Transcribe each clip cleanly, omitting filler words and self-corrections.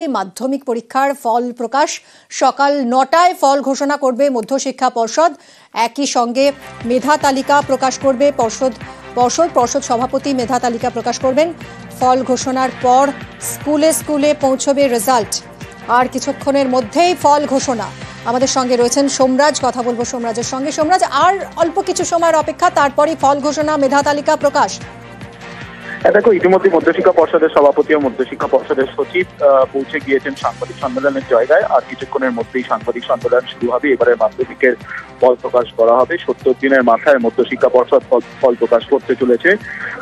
মাধ্যমিক পরীক্ষার ফল প্রকাশ সকাল ৯টায় ফল ঘোষণা করবে মধ্যশিক্ষা পর্ষদ। একই সঙ্গে মেধা তালিকা প্রকাশ করবে পর্ষদ সভাপতি মেধা তালিকা প্রকাশ করবেন। ফল ঘোষণার পর স্কুলে স্কুলে পৌঁছবে রেজাল্ট। আর কিছুক্ষণের মধ্যেই ফল ঘোষণা। আমাদের সঙ্গে রয়েছেন সোমরাজ, কথা বলবো সোমরাজের সঙ্গে। সোমরাজ, আর অল্প কিছু সময়ের অপেক্ষা, তারপরই ফল ঘোষণা, মেধা তালিকা প্রকাশ। দেখো, ইতিমধ্যে মধ্যশিক্ষা পর্ষদের সভাপতি ও মধ্যশিক্ষা পর্ষদের সচিব পৌঁছে গিয়েছেন সাংবাদিক সম্মেলনের জায়গায়। আর কিছুক্ষণের মধ্যেই সাংবাদিক সম্মেলন শুরু হবে। এবারে মাধ্যমিকের ফল প্রকাশ করা হবে। ৭০ দিনের মাথায় মধ্যশিক্ষা পর্ষদ ফল প্রকাশ করতে চলেছে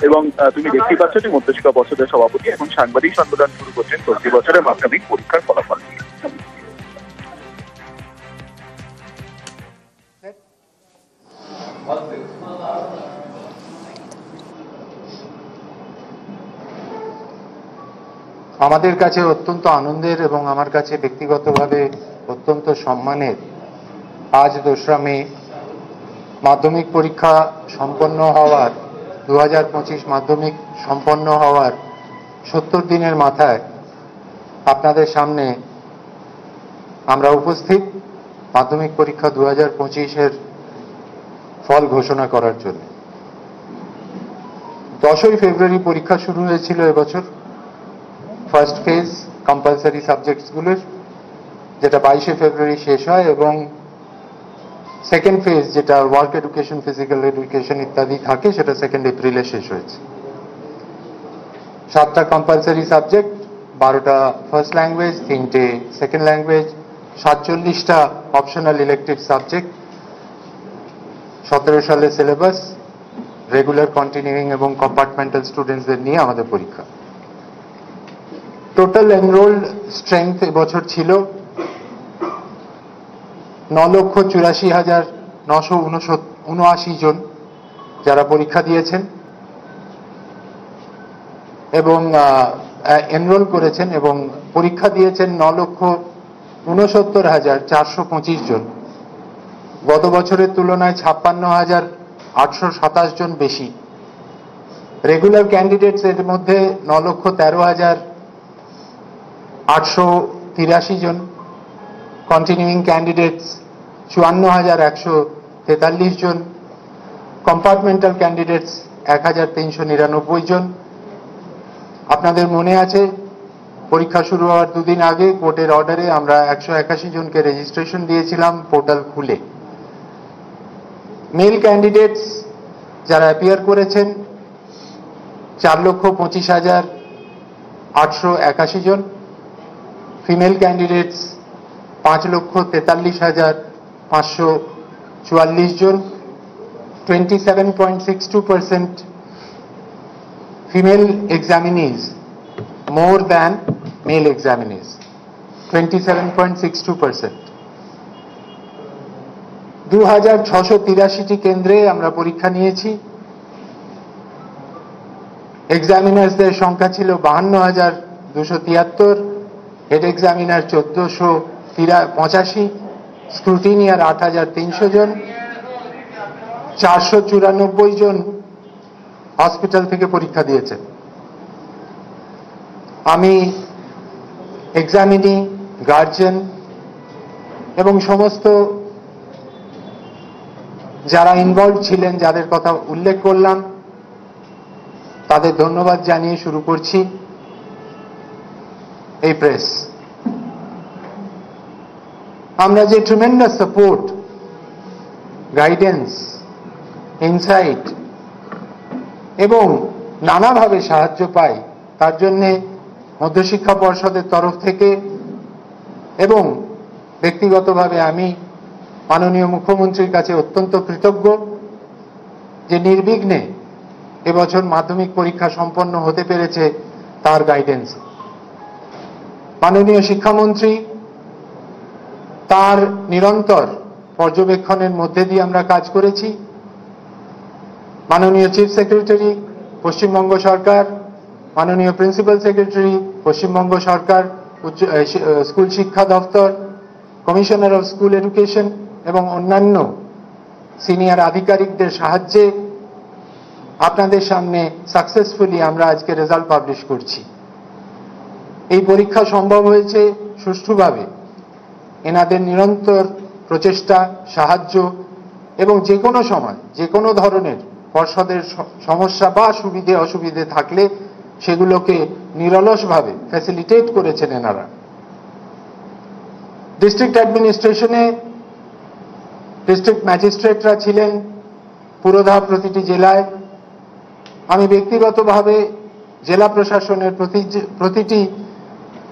এবং তুমি দেখতেই পাচ্ছ যে মধ্যশিক্ষা পর্ষদের সভাপতি এখন সাংবাদিক সম্মেলন শুরু করছেন চলতি বছরের মাধ্যমিক পরীক্ষার ফলাফল নিয়ে। আমাদের কাছে অত্যন্ত আনন্দের এবং আমার কাছে ব্যক্তিগতভাবে অত্যন্ত সম্মানের, আজ ২রা মে মাধ্যমিক পরীক্ষা সম্পন্ন হওয়ার ২০২৫ মাধ্যমিক সম্পন্ন হওয়ার ৭০ দিনের মাথায় আপনাদের সামনে আমরা উপস্থিত মাধ্যমিক পরীক্ষা ২০২৫-এর ফল ঘোষণা করার জন্য। ১০ই ফেব্রুয়ারি পরীক্ষা শুরু হয়েছিল এবছর। ফার্স্ট ফেজ কম্পালসারি সাবজেক্টসগুলোর, যেটা ২২শে ফেব্রুয়ারি শেষ হয়, এবং সেকেন্ড ফেজ যেটা ওয়ার্ক এডুকেশন, ফিজিক্যাল এডুকেশন ইত্যাদি থাকে, সেটা 2 এপ্রিলে শেষ হয়েছে। 7টা কম্পালসারি সাবজেক্ট, 12টা ফার্স্ট ল্যাঙ্গুয়েজ, 3টে সেকেন্ড ল্যাঙ্গুয়েজ, 47টা অপশনাল ইলেকটিভ সাবজেক্ট, 17 সালের সিলেবাস, রেগুলার, কন্টিনিউইং এবং কম্পার্টমেন্টাল স্টুডেন্টসদের নিয়ে আমাদের পরীক্ষা। টোটাল এনরোল্ড স্ট্রেংথ এবছর ছিল ৯,৮৪,৯৭৯ জন যারা পরীক্ষা দিয়েছেন এবং এনরোল করেছেন, এবং পরীক্ষা দিয়েছেন ৯,৬৯,৪২৫ জন। গত বছরের তুলনায় ৫৬,৮২৭ জন বেশি। রেগুলার ক্যান্ডিডেটস এর মধ্যে ৯,১৩,৮৮৩ জন, কন্টিনিউইং ক্যান্ডিডেটস ৫৪,১৪৩ জন, কম্পার্টমেন্টাল ক্যান্ডিডেটস ১,৩৯৯ জন। আপনাদের মনে আছে, পরীক্ষা শুরু হওয়ার 2 দিন আগে কোর্টের অর্ডারে আমরা ১৮১ জনকে রেজিস্ট্রেশন দিয়েছিলাম পোর্টাল খুলে। মেল ক্যান্ডিডেটস যারা অ্যাপিয়ার করেছেন ৪,২৫,৮৮১ জন, ফিমেল ক্যান্ডিডেটস ৫,৪৩,৫৪৪ জন, 27.62% female examinees more than male examinees, 27.62%। ২,৬৮৩টি কেন্দ্রে আমরা পরীক্ষা নিয়েছি। এক্সামিনার্সদের সংখ্যা ছিল ৫২,২৭৩, হেড এক্সামিনার ১৪৮৫, স্ক্রুটিনিয়ার ৮,৩০০ জন, ৪৯৪ জন হসপিটাল থেকে পরীক্ষা দিয়েছেন। আমি এক্সামিনি, গার্জেন এবং সমস্ত যারা ইনভলভ ছিলেন, যাদের কথা উল্লেখ করলাম, তাদের ধন্যবাদ জানিয়ে শুরু করছি এই প্রেস। আমরা যে ট্রিমেন্ডাস সাপোর্ট, গাইডেন্স, ইনসাইট এবং নানাভাবে সাহায্য পাই, তার জন্যে মধ্যশিক্ষা পর্ষদের তরফ থেকে এবং ব্যক্তিগতভাবে আমি মাননীয় মুখ্যমন্ত্রীর কাছে অত্যন্ত কৃতজ্ঞ যে নির্বিঘ্নে এবছর মাধ্যমিক পরীক্ষা সম্পন্ন হতে পেরেছে তার গাইডেন্স। মাননীয় শিক্ষামন্ত্রী তার নিরন্তর পর্যবেক্ষণের মধ্যে দিয়ে আমরা কাজ করেছি। মাননীয় চিফ সেক্রেটারি পশ্চিমবঙ্গ সরকার, মাননীয় প্রিন্সিপাল সেক্রেটারি পশ্চিমবঙ্গ সরকার, স্কুল শিক্ষা দপ্তর, কমিশনার অফ স্কুল এডুকেশন এবং অন্যান্য সিনিয়র আধিকারিকদের সাহায্যে আপনাদের সামনে সাকসেসফুলি আমরা আজকে রেজাল্ট পাবলিশ করছি। এই পরীক্ষা সম্ভব হয়েছে সুষ্ঠুভাবে এনাদের নিরন্তর প্রচেষ্টা, সাহায্য এবং যে কোনো সময় যে কোনো ধরনের পর্ষদের সমস্যা বা সুবিধে অসুবিধে থাকলে সেগুলোকে নিরলসভাবে ফ্যাসিলিটেট করেছেন এনারা। ডিস্ট্রিক্ট অ্যাডমিনিস্ট্রেশনে ডিস্ট্রিক্ট ম্যাজিস্ট্রেটরা ছিলেন পুরোধা প্রতিটি জেলায়। আমি ব্যক্তিগতভাবে জেলা প্রশাসনের প্রতিটি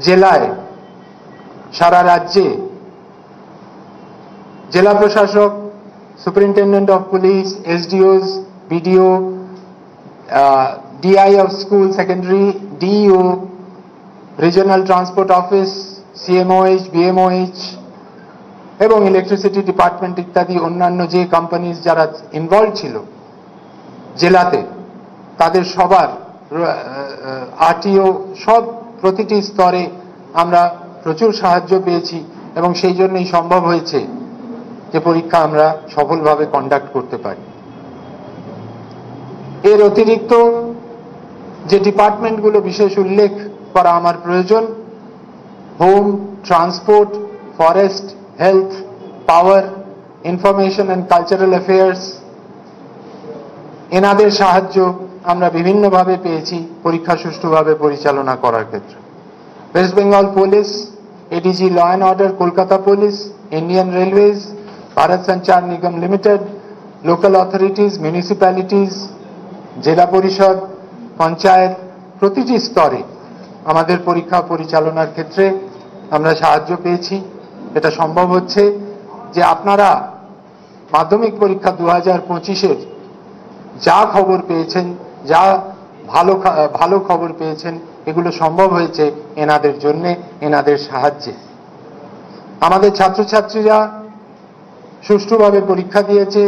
জেলায় সারা রাজ্যে জেলা প্রশাসক, superintendent of police, SDOs, BDO, DI of school secondary, DEO, regional transport office, CMOH, BMOH এবং ইলেকট্রিসিটি ডিপার্টমেন্ট ইত্যাদি অন্যান্য যে কোম্পানিজ যারা ইনভলভ ছিল জেলাতে, তাদের সবার আরটিও সব প্রতিটি স্তরে আমরা প্রচুর সাহায্য পেয়েছি এবং সেই জন্যই সম্ভব হয়েছে যে পরীক্ষা আমরা সফলভাবে কন্ডাক্ট করতে পারি। এর অতিরিক্ত যে ডিপার্টমেন্টগুলো বিশেষ উল্লেখ করা আমার প্রয়োজন, home, transport, forest, health, power, information and cultural affairs, এনাদের সাহায্য আমরা বিভিন্নভাবে পেয়েছি পরীক্ষা সুষ্ঠুভাবে পরিচালনা করার ক্ষেত্রে। West Bengal police, ADG law and order, Kolkata police, Indian Railways, Bharat Sanchar Nigam limited, local authorities, municipalities, জেলা পরিষদ, পঞ্চায়েত, প্রতিটি স্তরে আমাদের পরীক্ষা পরিচালনার ক্ষেত্রে আমরা সাহায্য পেয়েছি। এটা সম্ভব হচ্ছে যে আপনারা মাধ্যমিক পরীক্ষা 2025-এর যা খবর পেয়েছেন, যা ভালো খবর পেয়েছেন, এগুলো সম্ভব হয়েছে এনাদের জন্যে, এনাদের সাহায্যে। আমাদের ছাত্রছাত্রীরা সুষ্ঠুভাবে পরীক্ষা দিয়েছে,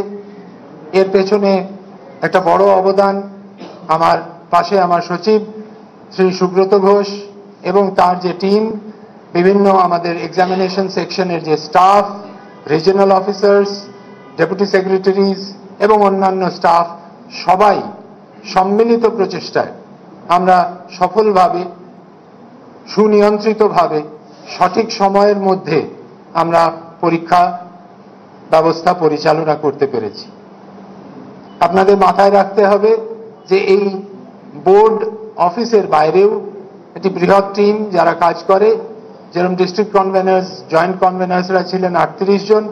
এর পেছনে একটা বড় অবদান আমার পাশে আমার সচিব শ্রী সুব্রত ঘোষ এবং তার যে টিম, বিভিন্ন আমাদের এক্সামিনেশন সেকশনের যে staff, regional officers, deputy secretaries এবং অন্যান্য স্টাফ, সবাই সম্মিলিত প্রচেষ্টায় আমরা সফলভাবে, সুনিয়ন্ত্রিতভাবে, সঠিক সময়ের মধ্যে আমরা পরীক্ষা ব্যবস্থা পরিচালনা করতে পেরেছি। আপনাদের মাথায় রাখতে হবে যে এই বোর্ড অফিসের বাইরেও একটি বৃহৎ টিম যারা কাজ করে, যেরকম ডিস্ট্রিক্ট কনভেনার্স, জয়েন্ট কনভেনার্সরা ছিলেন 38 জন,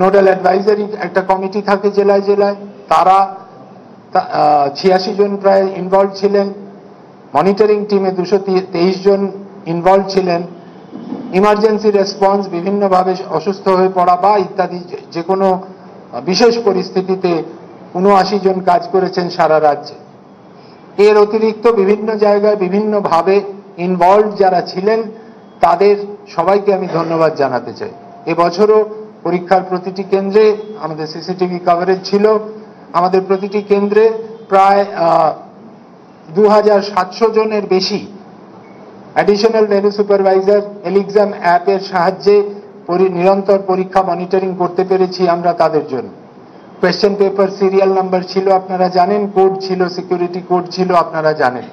নোডাল অ্যাডভাইজারি একটা কমিটি থাকে জেলায় জেলায়, তারা 86 জন প্রায় ইনভলভ ছিলেন, মনিটরিং টিমে 223 জন ইনভলভ ছিলেন, ইমার্জেন্সি রেসপন্স, বিভিন্নভাবে অসুস্থ হয়ে পড়া বা ইত্যাদি যে কোনো বিশেষ পরিস্থিতিতে 79 জন কাজ করেছেন সারা রাজ্যে। এর অতিরিক্ত বিভিন্ন জায়গায় বিভিন্নভাবে ইনভলভ যারা ছিলেন তাদের সবাইকে আমি ধন্যবাদ জানাতে চাই। এবছরও পরীক্ষার প্রতিটি কেন্দ্রে আমাদের সিসিটিভি কভারেজ ছিল। আমাদের প্রতিটি কেন্দ্রে প্রায় 2700 জনের বেশি অ্যাডিশনাল ভেন্যু সুপারভাইজার এলিক্সাম অ্যাপের সাহায্যে নিরন্তর পরীক্ষা মনিটরিং করতে পেরেছি আমরা তাদের জন্য। কোয়েশ্চেন পেপার সিরিয়াল নাম্বার ছিল, আপনারা জানেন, কোড ছিল, সিকিউরিটি কোড ছিল, আপনারা জানেন,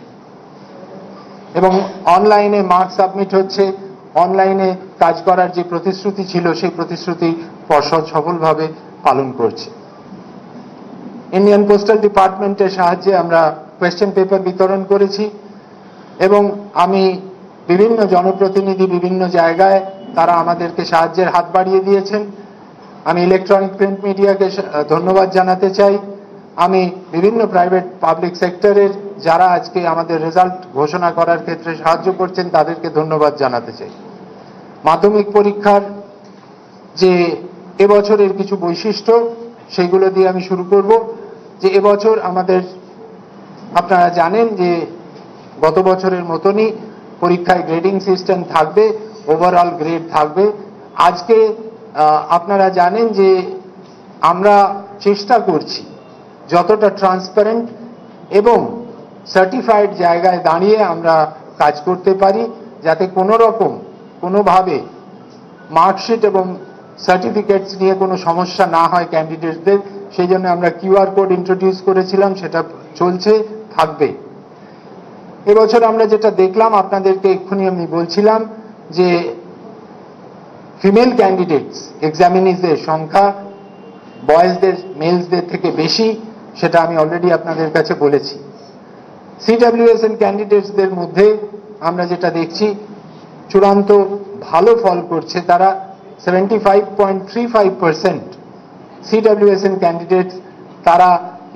এবং অনলাইনে মার্ক সাবমিট হচ্ছে। অনলাইনে কাজ করার যে প্রতিশ্রুতি ছিল সেই প্রতিশ্রুতি পর্ষদ সফলভাবে পালন করছে। ইন্ডিয়ান পোস্টাল ডিপার্টমেন্টের সাহায্যে আমরা কোয়েশ্চেন পেপার বিতরণ করেছি এবং আমি বিভিন্ন জনপ্রতিনিধি বিভিন্ন জায়গায় তারা আমাদেরকে সাহায্যের হাত বাড়িয়ে দিয়েছেন। আমি ইলেকট্রনিক প্রিন্ট মিডিয়াকে ধন্যবাদ জানাতে চাই। আমি বিভিন্ন প্রাইভেট পাবলিক সেক্টরের যারা আজকে আমাদের রেজাল্ট ঘোষণা করার ক্ষেত্রে সাহায্য করছেন তাদেরকে ধন্যবাদ জানাতে চাই। মাধ্যমিক পরীক্ষার যে এবছরের কিছু বৈশিষ্ট্য সেইগুলো দিয়ে আমি শুরু করব। যে এবছর আমাদের, আপনারা জানেন যে গত বছরের মতনই পরীক্ষায় গ্রেডিং সিস্টেম থাকবে, ওভারঅল গ্রেড থাকবে। আজকে আপনারা জানেন যে আমরা চেষ্টা করছি যতটা ট্রান্সপারেন্ট এবং সার্টিফাইড জায়গায় দাঁড়িয়ে আমরা কাজ করতে পারি, যাতে কোনো রকম কোনোভাবে মার্কশিট এবং সার্টিফিকেটস নিয়ে কোনো সমস্যা না হয় ক্যান্ডিডেটদের। সেই জন্য আমরা কিউআর কোড ইন্ট্রোডিউস করেছিলাম, সেটা চলছে, থাকবে। এবছর আমরা যেটা দেখলাম, আপনাদেরকে এক্ষুনি আমি বলছিলাম যে ফিমেল ক্যান্ডিডেটস এক্সামিনিজদের সংখ্যা বয়েজদের মেলসদের থেকে বেশি, সেটা আমি অলরেডি আপনাদের কাছে বলেছি। সিডব্লিউএসএন ক্যান্ডিডেটসদের মধ্যে আমরা যেটা দেখছি, চূড়ান্ত ভালো ফল করছে তারা। 75.35% সিডব্লিউএসএন ক্যান্ডিডেটস তারা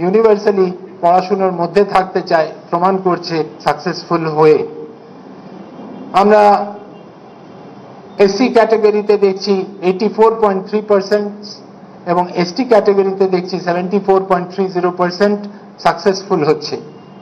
ইউনিভার্সালি পড়াশোনার মধ্যে থাকতে চায়, প্রমাণ করছে সাকসেসফুল হয়ে। আমরা এসসি ক্যাটাগরিতে দেখছি 84.3% এবং এসটি ক্যাটাগরিতে দেখছি 74.30% সাকসেসফুল হচ্ছে।